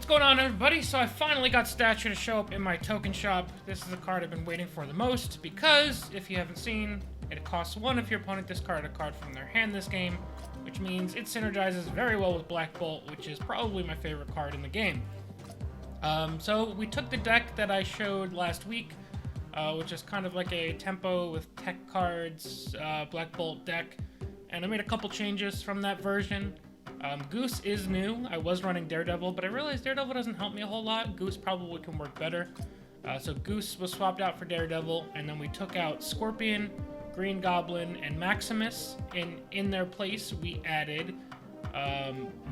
What's going on, everybody? So I finally got Stature to show up in my token shop. This is a card I've been waiting for the most because, if you haven't seen, it costs 1 if your opponent discarded a card from their hand this game, which means it synergizes very well with Black Bolt, which is probably my favorite card in the game. So we took the deck that I showed last week, which is kind of like a tempo with tech cards, Black Bolt deck, and I made a couple changes from that version. Goose is new. I was running Daredevil, but I realized Daredevil doesn't help me a whole lot. Goose probably can work better. So Goose was swapped out for Daredevil, and then we took out Scorpion, Green Goblin, and Maximus. In their place, we added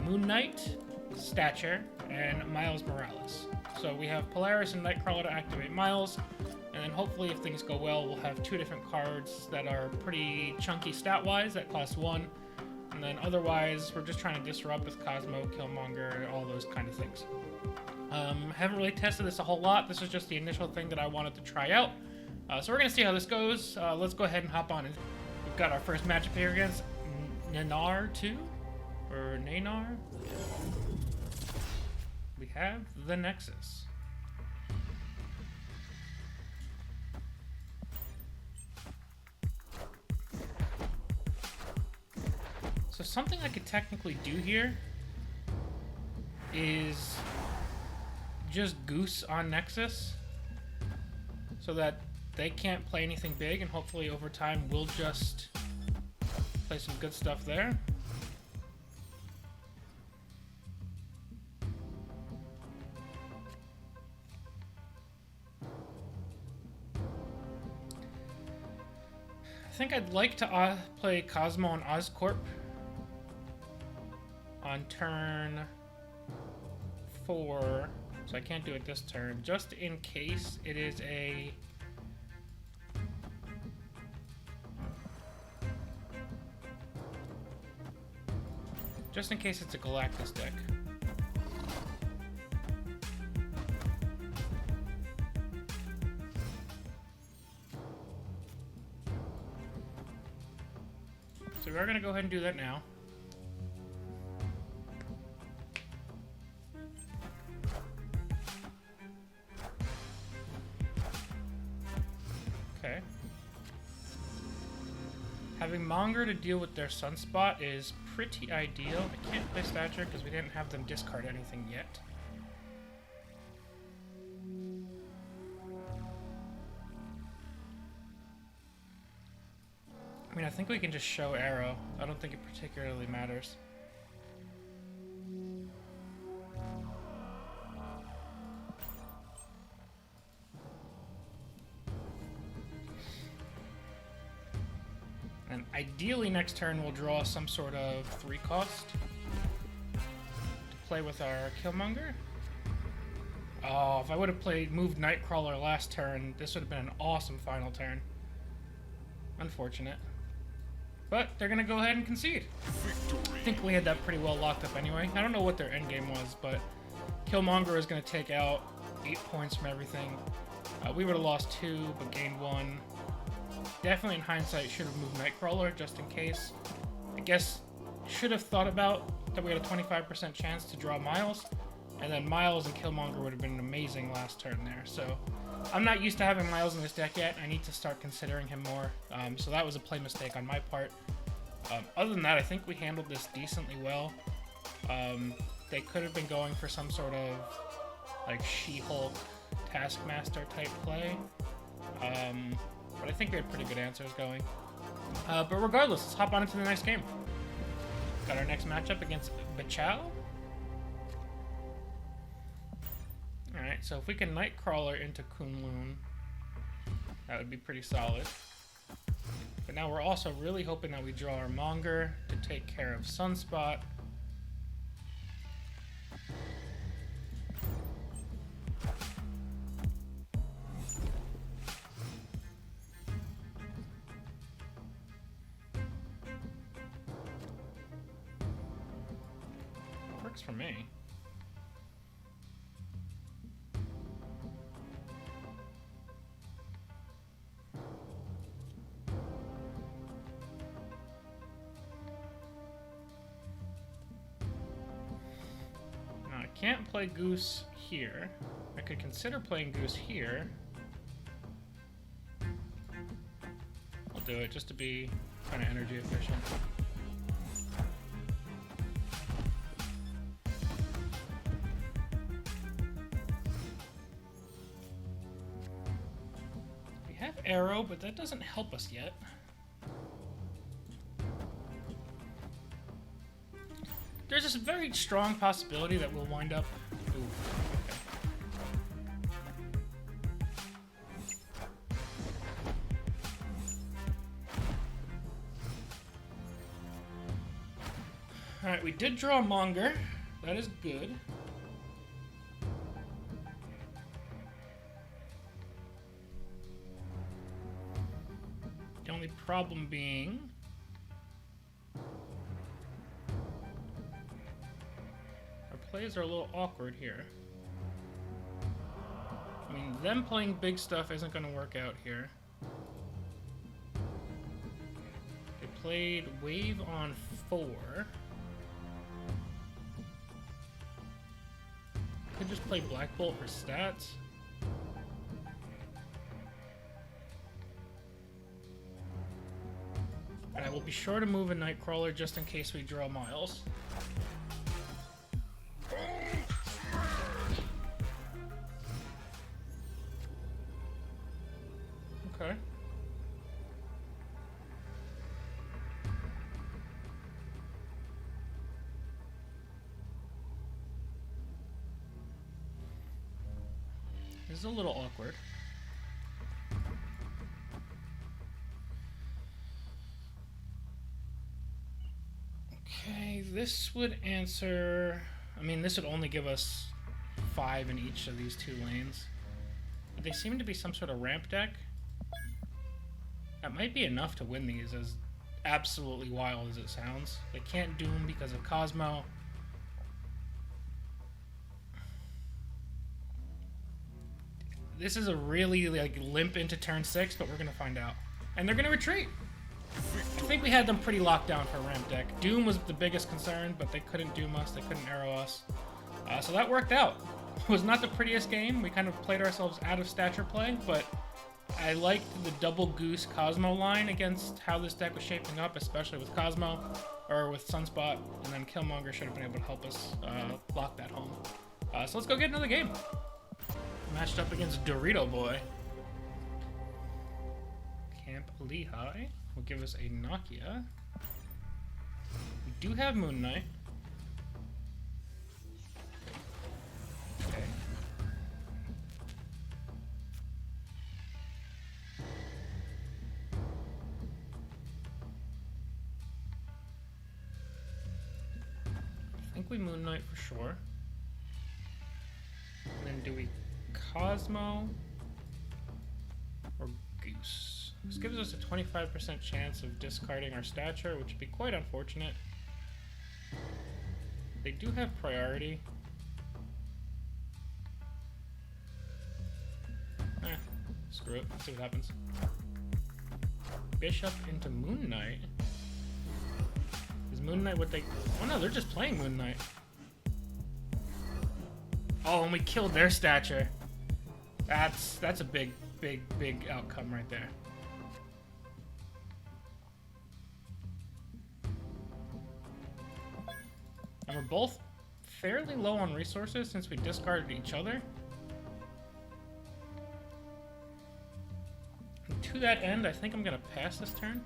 Moon Knight, Stature, and Miles Morales. So we have Polaris and Nightcrawler to activate Miles, and then hopefully if things go well, we'll have 2 different cards that are pretty chunky stat-wise that cost 1. And then otherwise, we're just trying to disrupt with Cosmo, Killmonger, all those kind of things. Haven't really tested this a whole lot. This is just the initial thing that I wanted to try out. So we're going to see how this goes. Let's go ahead and hop on. We've got our first matchup here against Nanar 2? Or Nanar? We have the Nexus. So something I could technically do here is just Goose on Nexus so that they can't play anything big, and hopefully over time we'll just play some good stuff there. I think I'd like to play Cosmo and Oscorp on turn 4, so I can't do it this turn, just in case it is a... just in case it's a Galactus deck. So we're going to go ahead and do that now. Okay. Having Monger to deal with their Sunspot is pretty ideal. I can't play Stature because we didn't have them discard anything yet. I mean, I think we can just show Arrow. I don't think it particularly matters. And ideally next turn we'll draw some sort of 3 cost to play with our Killmonger. Oh, if I would have moved Nightcrawler last turn, this would have been an awesome final turn. Unfortunate. But they're going to go ahead and concede. I think we had that pretty well locked up anyway. I don't know what their endgame was, but Killmonger is going to take out 8 points from everything. We would have lost 2, but gained 1. Definitely in hindsight should have moved Nightcrawler just in case. I guess should have thought about that we had a 25% chance to draw Miles, and then Miles and Killmonger would have been amazing last turn there. So I'm not used to having Miles in this deck yet. I need to start considering him more. So that was a play mistake on my part. Other than that, I think we handled this decently well. They could have been going for some sort of like She-Hulk Taskmaster type play. But I think we had pretty good answers going. But regardless, let's hop on into the next game. Got our next matchup against Bachao. Alright, so if we can Nightcrawler into Kunlun, that would be pretty solid. But now we're also really hoping that we draw our Monger to take care of Sunspot. Works for me. can't play goose here. I could consider playing goose here. I'll do it just to be kind of energy efficient. We have arrow, but that doesn't help us yet. There's this very strong possibility that we'll wind up... Ooh, okay. Alright, we did draw a monger. That is good. The only problem being... plays are a little awkward here. I mean, them playing big stuff isn't going to work out here. They played wave on 4. Could just play Black Bolt for stats. And I will be sure to move a Nightcrawler just in case we draw Miles. Okay. This is a little awkward. Okay, this would answer... I mean, this would only give us 5 in each of these 2 lanes. But they seem to be some sort of ramp deck. That might be enough to win these, as absolutely wild as it sounds. They can't Doom because of Cosmo. This is a really, like, limp into turn 6, but we're gonna find out. And they're gonna retreat! I think we had them pretty locked down for a ramp deck. Doom was the biggest concern, but they couldn't Doom us, they couldn't arrow us. So that worked out. It was not the prettiest game. We kind of played ourselves out of Stature play, but I liked the double Goose Cosmo line against how this deck was shaping up, especially with Cosmo, or with Sunspot, and then Killmonger should have been able to help us lock that home. So let's go get another game. Matched up against Dorito Boy. Camp Lehigh will give us a Nokia. We do have Moon Knight. Okay. I think we Moon Knight for sure. And then do we Cosmo or Goose? This gives us a 25% chance of discarding our Stature, which would be quite unfortunate. They do have priority. Screw it. Let's see what happens. Bishop into Moon Knight. Is Moon Knight what they... Oh no, they're just playing Moon Knight. Oh, and we killed their Stature. That's a big outcome right there. And we're both fairly low on resources since we discarded each other. And to that end, I think I'm gonna pass this turn.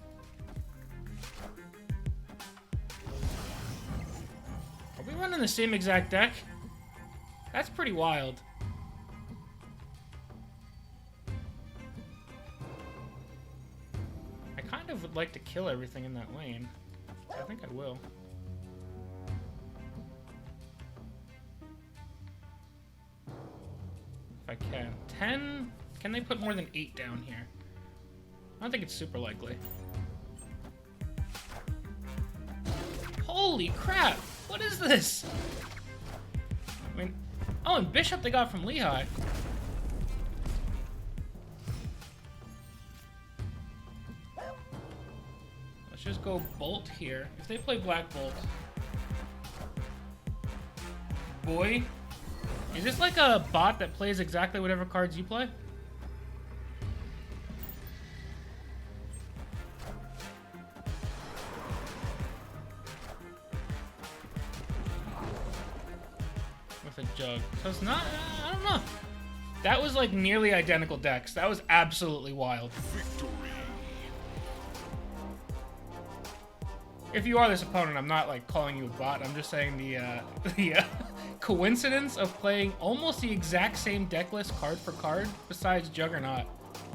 Are we running the same exact deck? That's pretty wild. I kind of would like to kill everything in that lane. I think I will. If I can. 10? Can they put more than 8 down here? I don't think it's super likely. Holy crap! What is this? I mean... Oh, and Bishop they got from Lehigh. Let's just go Bolt here. If they play Black Bolt... Boy, Is this like a bot that plays exactly whatever cards you play? With a jug. So it's not, I don't know. That was like nearly identical decks. That was absolutely wild. Victory. If you are this opponent, I'm not like calling you a bot. I'm just saying the coincidence of playing almost the exact same deck list card for card, besides Juggernaut,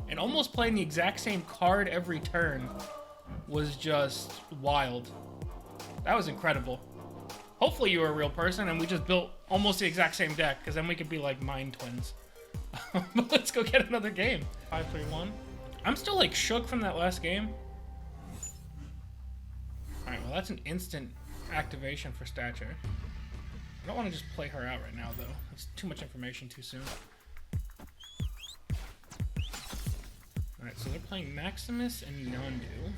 and almost playing the exact same card every turn was just wild. That was incredible. Hopefully you were a real person and we just built almost the exact same deck, because then we could be like mind twins. But let's go get another game. 5-3-1. I'm still like shook from that last game. Alright, well that's an instant activation for Stature. I don't want to just play her out right now though. That's too much information too soon. Alright, so they're playing Maximus and Yondu.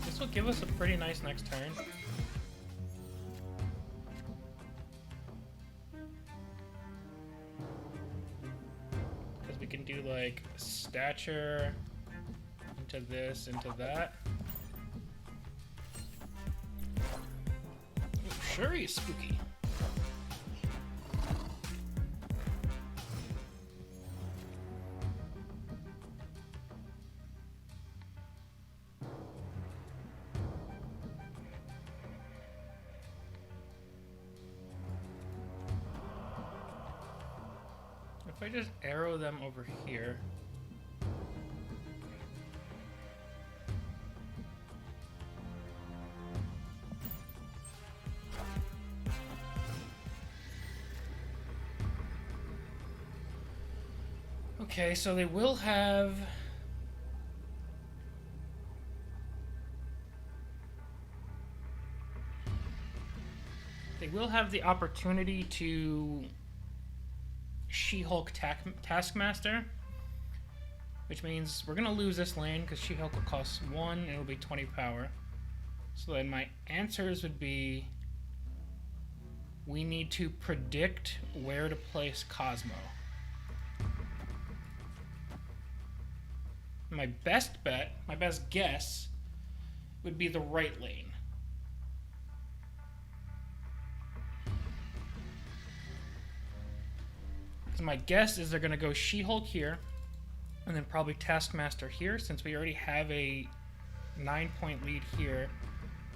This will give us a pretty nice next turn. Because we can do like Stature into this, into that. Ooh, Shuri is spooky. If I just arrow them over here. Okay, so they will have... They will have the opportunity to She-Hulk Taskmaster, which means we're gonna lose this lane because She-Hulk will cost 1 and it'll be 20 power. So then my answers would be, we need to predict where to place Cosmo. My best bet, my best guess, would be the right lane. My guess is they're going to go She-Hulk here, and then probably Taskmaster here, since we already have a 9-point lead here.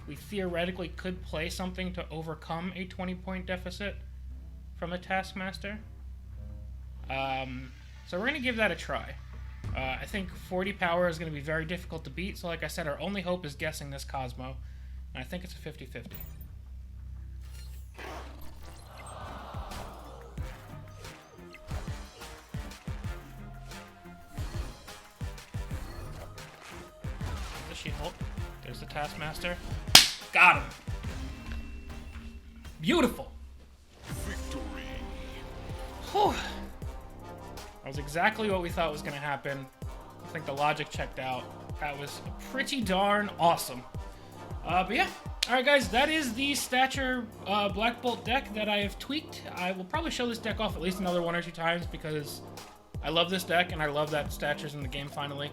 We theoretically could play something to overcome a 20-point deficit from a Taskmaster. So we're going to give that a try. I think 40 power is going to be very difficult to beat, so like I said, our only hope is guessing this Cosmo, and I think it's a 50-50. She-Hulk. There's the Taskmaster. Got him. Beautiful. Victory. Whew. That was exactly what we thought was going to happen. I think the logic checked out. That was pretty darn awesome. But yeah. Alright guys, that is the Stature Black Bolt deck that I have tweaked. I will probably show this deck off at least another 1 or 2 times because I love this deck and I love that Stature's in the game finally.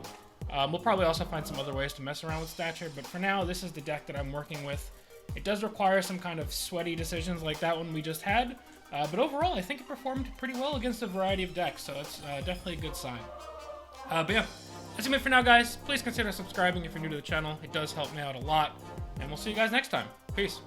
We'll probably also find some other ways to mess around with Stature, but for now, this is the deck that I'm working with. It does require some kind of sweaty decisions like that one we just had, but overall, I think it performed pretty well against a variety of decks, so it's definitely a good sign. But yeah, that's it for now, guys. Please consider subscribing if you're new to the channel. It does help me out a lot, and we'll see you guys next time. Peace.